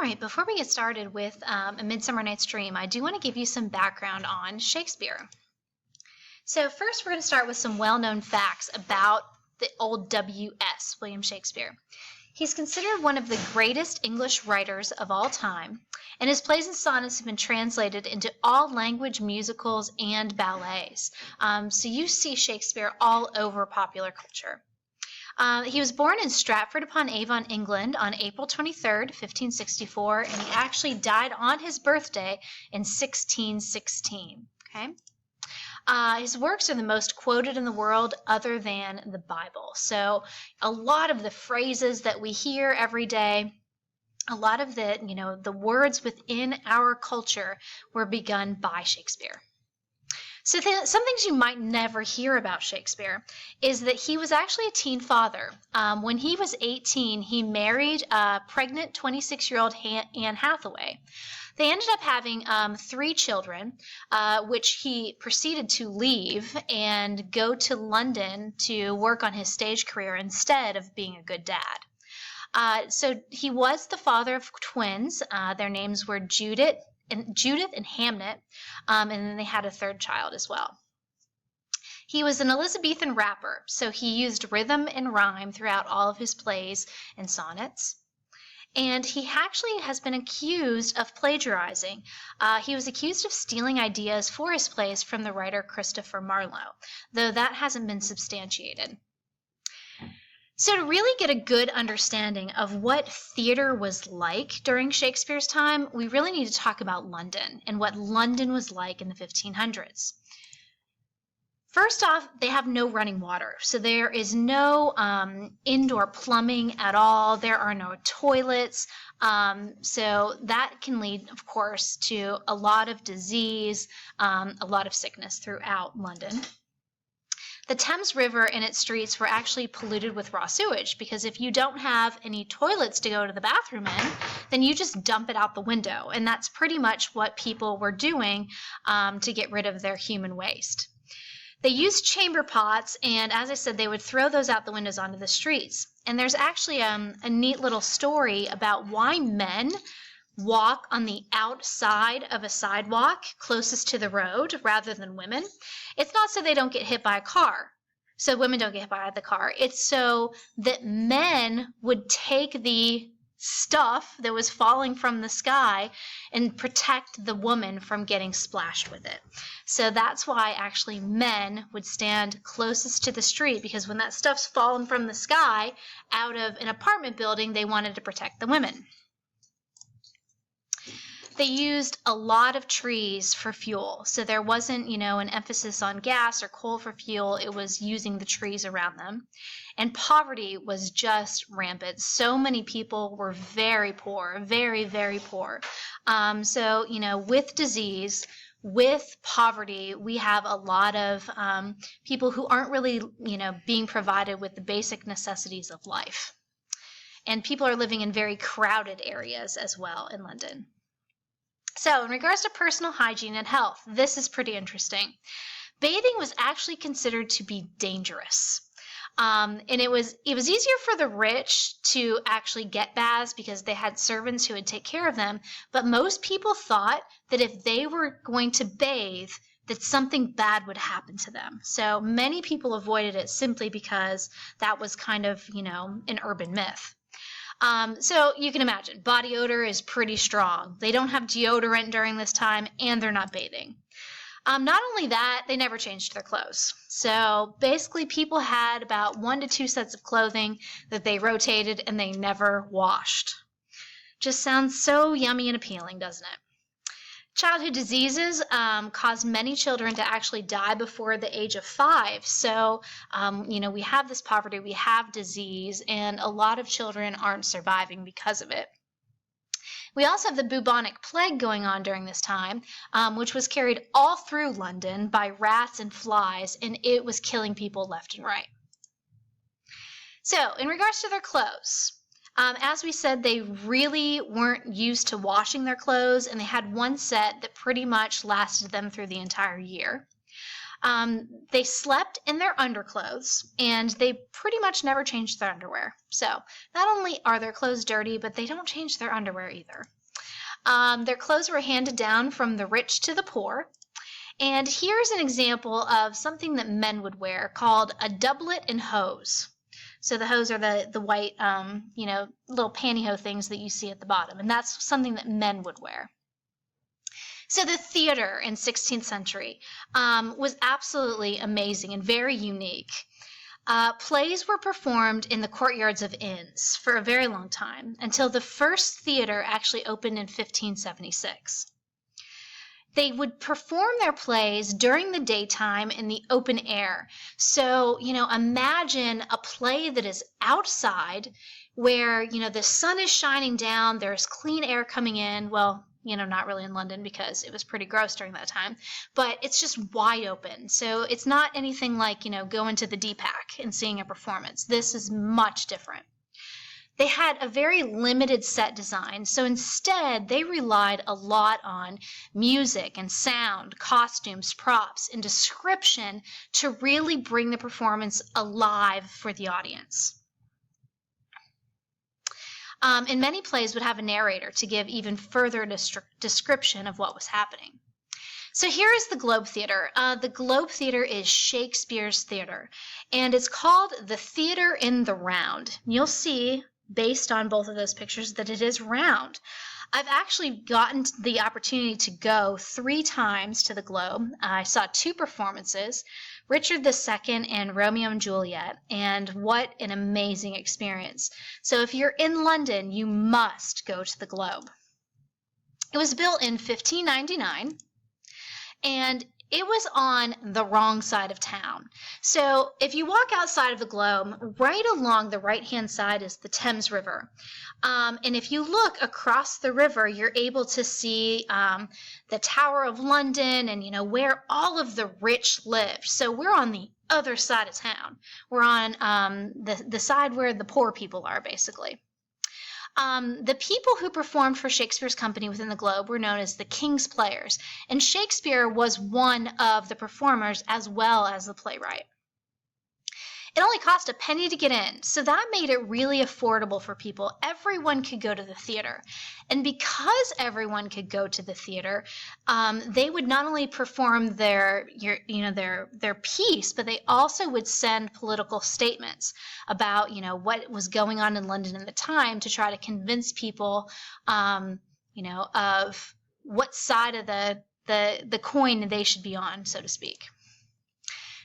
right, before we get started with A Midsummer Night's Dream, I do want to give you some background on Shakespeare. So first we're going to start with some well-known facts about the old W.S., William Shakespeare. He's considered one of the greatest English writers of all time, and his plays and sonnets have been translated into all language musicals and ballets. So you see Shakespeare all over popular culture. He was born in Stratford-upon-Avon, England on April 23rd, 1564, and he actually died on his birthday in 1616. Okay? His works are the most quoted in the world other than the Bible. So a lot of the phrases that we hear every day, a lot of the words within our culture were begun by Shakespeare. So some things you might never hear about Shakespeare is that he was actually a teen father. When he was 18, he married a pregnant 26-year-old Anne Hathaway. They ended up having 3 children, which he proceeded to leave and go to London to work on his stage career instead of being a good dad. So he was the father of twins. Their names were Judith and Hamnet, and then they had a 3rd child as well. He was an Elizabethan rapper, so he used rhythm and rhyme throughout all of his plays and sonnets. And he actually has been accused of plagiarizing. He was accused of stealing ideas for his plays from the writer Christopher Marlowe, though that hasn't been substantiated. So to really get a good understanding of what theater was like during Shakespeare's time, we really need to talk about London and what London was like in the 1500s. First off, they have no running water, so there is no indoor plumbing at all. There are no toilets, so that can lead, of course, to a lot of disease, a lot of sickness throughout London. The Thames River and its streets were actually polluted with raw sewage because if you don't have any toilets to go to the bathroom in, then you just dump it out the window. And that's pretty much what people were doing to get rid of their human waste. They used chamber pots, and as I said, they would throw those out the windows onto the streets. And there's actually a neat little story about why men walk on the outside of a sidewalk closest to the road rather than women. It's not so they don't get hit by a car, so women don't get hit by the car. It's so that men would take the stuff that was falling from the sky and protect the woman from getting splashed with it. So that's why actually men would stand closest to the street, because when that stuff's fallen from the sky out of an apartment building, they wanted to protect the women. They used a lot of trees for fuel. So there wasn't, an emphasis on gas or coal for fuel. It was using the trees around them. And poverty was just rampant. So many people were very poor, very, very poor. So, with disease, with poverty, we have a lot of people who aren't really, being provided with the basic necessities of life. And people are living in very crowded areas as well in London. So in regards to personal hygiene and health, this is pretty interesting. Bathing was actually considered to be dangerous. And it was easier for the rich to actually get baths because they had servants who would take care of them. But most people thought that if they were going to bathe, that something bad would happen to them. So many people avoided it simply because that was kind of, an urban myth. So you can imagine, body odor is pretty strong. They don't have deodorant during this time, and they're not bathing. Not only that, they never changed their clothes. So basically, people had about 1 to 2 sets of clothing that they rotated, and they never washed. Just sounds so yummy and appealing, doesn't it? Childhood diseases caused many children to actually die before the age of 5. So, we have this poverty, we have disease, and a lot of children aren't surviving because of it. We also have the bubonic plague going on during this time, which was carried all through London by rats and flies, and it was killing people left and right. So, in regards to their clothes, as we said, they really weren't used to washing their clothes, and they had one set that pretty much lasted them through the entire year. They slept in their underclothes, and they pretty much never changed their underwear. So not only are their clothes dirty, but they don't change their underwear either. Their clothes were handed down from the rich to the poor. And here's an example of something that men would wear called a doublet and hose. So the hose are the white, little pantyhose things that you see at the bottom. And that's something that men would wear. So the theater in 16th century was absolutely amazing and very unique. Plays were performed in the courtyards of inns for a very long time, until the first theater actually opened in 1576. They would perform their plays during the daytime in the open air. So, imagine a play that is outside where, the sun is shining down, there's clean air coming in. Well, not really in London because it was pretty gross during that time, but it's just wide open. So it's not anything like, going to the DPAC and seeing a performance. This is much different. They had a very limited set design, so instead they relied a lot on music and sound, costumes, props, and description to really bring the performance alive for the audience. And many plays would have a narrator to give even further description of what was happening. So here is the Globe Theater. The Globe Theater is Shakespeare's theater, and it's called the Theater in the Round. You'll see, based on both of those pictures, that it is round. I've actually gotten the opportunity to go 3 times to the Globe. I saw 2 performances, Richard II and Romeo and Juliet, and what an amazing experience. So if you're in London, you must go to the Globe. It was built in 1599, and it was on the wrong side of town. So if you walk outside of the Globe, right along the right-hand side is the Thames River. And if you look across the river, you're able to see the Tower of London and, where all of the rich lived. So we're on the other side of town. We're on the side where the poor people are, basically. The people who performed for Shakespeare's company within the Globe were known as the King's Players, and Shakespeare was one of the performers as well as the playwright. It only cost a penny to get in, so that made it really affordable for people. Everyone could go to the theater. And because everyone could go to the theater, they would not only perform their piece, but they also would send political statements about, what was going on in London at the time to try to convince people, of what side of the coin they should be on, so to speak.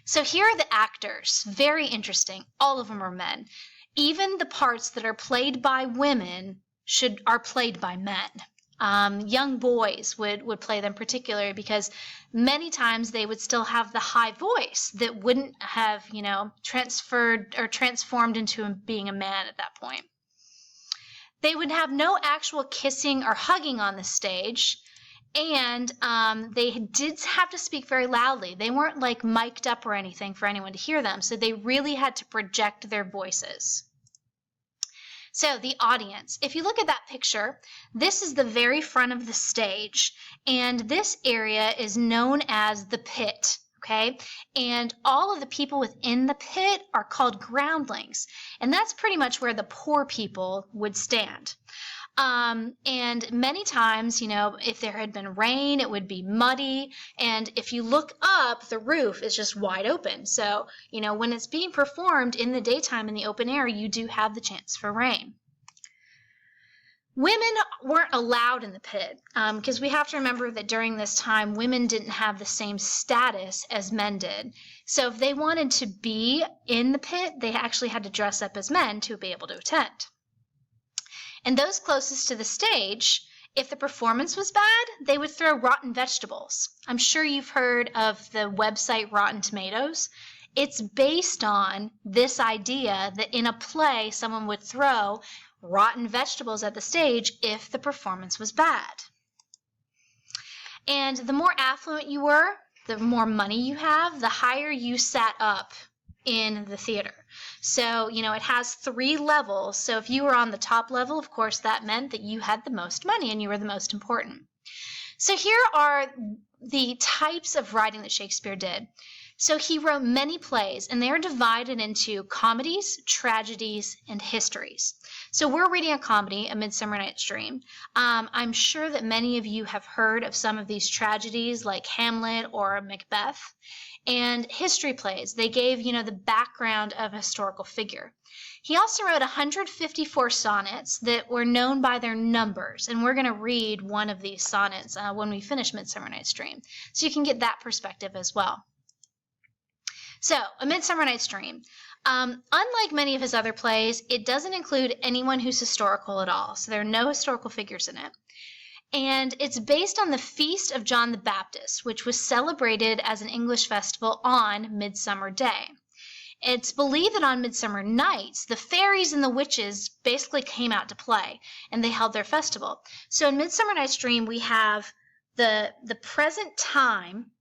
So here are the actors. Very interesting. All of them are men. Even the parts that are played by women are played by men. Young boys would play them particularly because many times they would still have the high voice that wouldn't have, transferred or transformed into being a man at that point. They would have no actual kissing or hugging on the stage. And they did have to speak very loudly. They weren't like mic'd up or anything for anyone to hear them, so they really had to project their voices. So the audience, if you look at that picture, this is the very front of the stage, and this area is known as the pit. Okay, and all of the people within the pit are called groundlings, and that's pretty much where the poor people would stand. And many times, if there had been rain, it would be muddy. And if you look up, the roof is just wide open. So, when it's being performed in the daytime in the open air, you do have the chance for rain. Women weren't allowed in the pit because we have to remember that during this time, women didn't have the same status as men did. So if they wanted to be in the pit, they actually had to dress up as men to be able to attend. And those closest to the stage, if the performance was bad, they would throw rotten vegetables. I'm sure you've heard of the website Rotten Tomatoes. It's based on this idea that in a play, someone would throw rotten vegetables at the stage if the performance was bad. And the more affluent you were, the more money you have, the higher you sat up in the theater. So, it has 3 levels. So if you were on the top level, of course, that meant that you had the most money and you were the most important. So here are the types of writing that Shakespeare did. So he wrote many plays, and they are divided into comedies, tragedies, and histories. So we're reading a comedy, A Midsummer Night's Dream. I'm sure that many of you have heard of some of these tragedies like Hamlet or Macbeth. And history plays, they gave, the background of a historical figure. He also wrote 154 sonnets that were known by their numbers, and we're going to read one of these sonnets when we finish Midsummer Night's Dream, so you can get that perspective as well. So, A Midsummer Night's Dream. Unlike many of his other plays, it doesn't include anyone who's historical at all, so there are no historical figures in it. And it's based on the Feast of John the Baptist, which was celebrated as an English festival on Midsummer Day. It's believed that on Midsummer Nights, the fairies and the witches basically came out to play, and they held their festival. So in Midsummer Night's Dream, we have the present time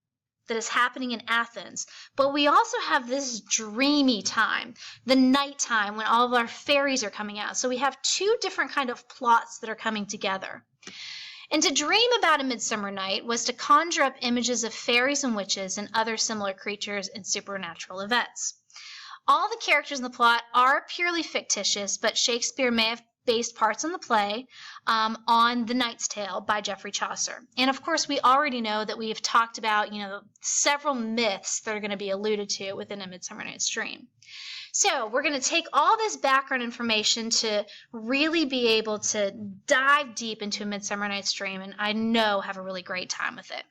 that is happening in Athens, but we also have this dreamy time, the nighttime when all of our fairies are coming out. So we have two different kind of plots that are coming together. And to dream about a midsummer night was to conjure up images of fairies and witches and other similar creatures and supernatural events. All the characters in the plot are purely fictitious, but Shakespeare may have based parts on the play on The Knight's Tale by Geoffrey Chaucer. And of course, we already know that we have talked about, several myths that are going to be alluded to within A Midsummer Night's Dream. So we're going to take all this background information to really be able to dive deep into A Midsummer Night's Dream, and I know have a really great time with it.